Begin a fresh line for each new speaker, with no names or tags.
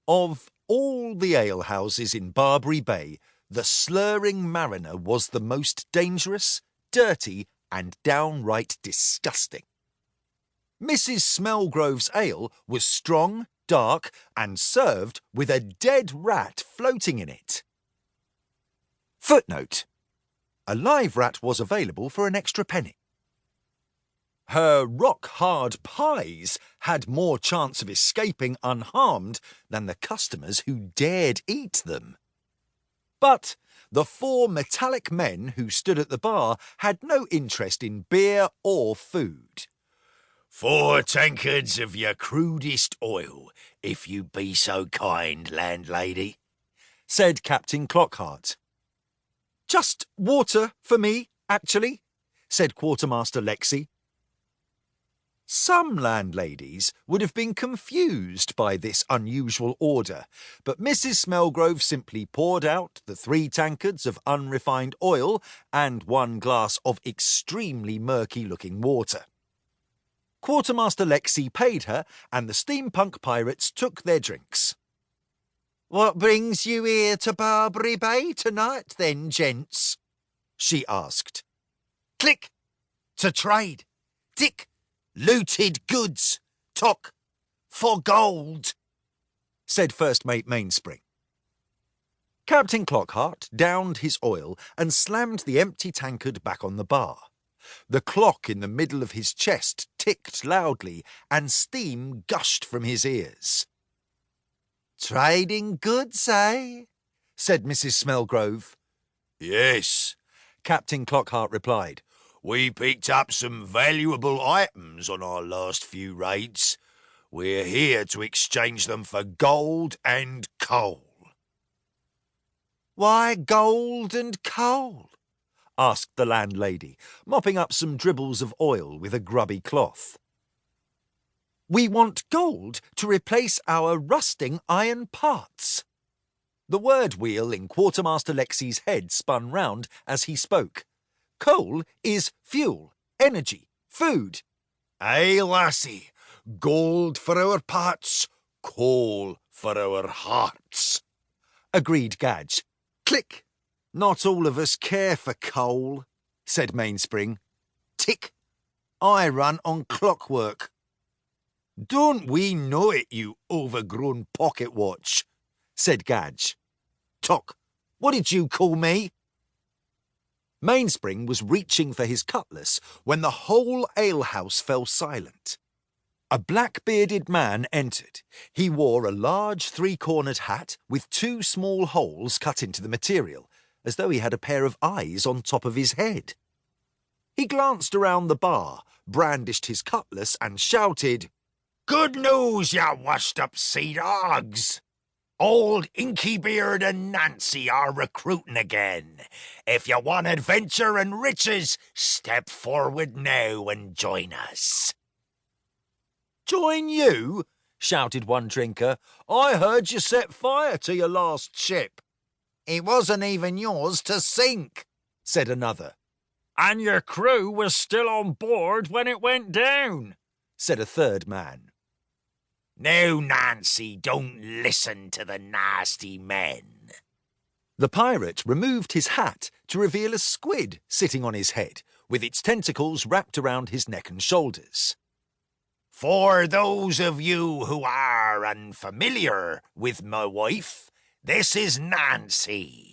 Of all the alehouses in Barbary Bay, the Slurring Mariner was the most dangerous, dirty, and downright disgusting. Mrs. Smellgrove's ale was strong, dark, and served with a dead rat floating in it. Footnote: a live rat was available for an extra penny. Her rock-hard pies had more chance of escaping unharmed than the customers who dared eat them. But the 4 metallic men who stood at the bar had no interest in beer or food.
4 tankards of your crudest oil, if you be so kind, landlady,
said Captain Clockhart. Just water for me, actually, said Quartermaster Lexi. Some landladies would have been confused by this unusual order, but Mrs. Smellgrove simply poured out the 3 tankards of unrefined oil and 1 glass of extremely murky-looking water. Quartermaster Lexi paid her, and the Steampunk Pirates took their drinks. "What brings you here to Barbary Bay tonight, then, gents?" she asked.
Click! To trade. Tick! Looted goods. Tock! For gold,
said First Mate Mainspring. Captain Clockhart downed his oil and slammed the empty tankard back on the bar. The clock in the middle of his chest ticked loudly, and steam gushed from his ears. "Trading goods, eh?" said Mrs. Smellgrove.
"Yes,"
Captain Clockhart replied.
"We picked up some valuable items on our last few raids. We're here to exchange them for gold and coal."
"Why gold and coal?" asked the landlady, mopping up some dribbles of oil with a grubby cloth. "We want gold to replace our rusting iron parts." The word wheel in Quartermaster Lexi's head spun round as he spoke. Coal is fuel, energy, food.
"Aye, lassie, gold for our parts, coal for our hearts,"
agreed Gadge. Click! "Not all of us care for coal," said Mainspring. Tick! "I run on clockwork."
"Don't we know it, you overgrown pocket watch?"
said Gadge. Tock! "What did you call me?" Mainspring was reaching for his cutlass when the whole alehouse fell silent. A black-bearded man entered. He wore a large 3-cornered hat with 2 small holes cut into the material, as though he had a pair of eyes on top of his head. He glanced around the bar, brandished his cutlass, and shouted,
"Good news, ya washed-up sea dogs! Old Inky Beard and Nancy are recruiting again. If you want adventure and riches, step forward now and join us."
"Join you?" shouted one drinker. "I heard you set fire to your last ship." "It wasn't even yours to sink," said another.
"And your crew was still on board when it went down,"
said a third man.
"Now, Nancy, don't listen to the nasty men."
The pirate removed his hat to reveal a squid sitting on his head, with its tentacles wrapped around his neck and shoulders.
"For those of you who are unfamiliar with my wife, this is Nancy.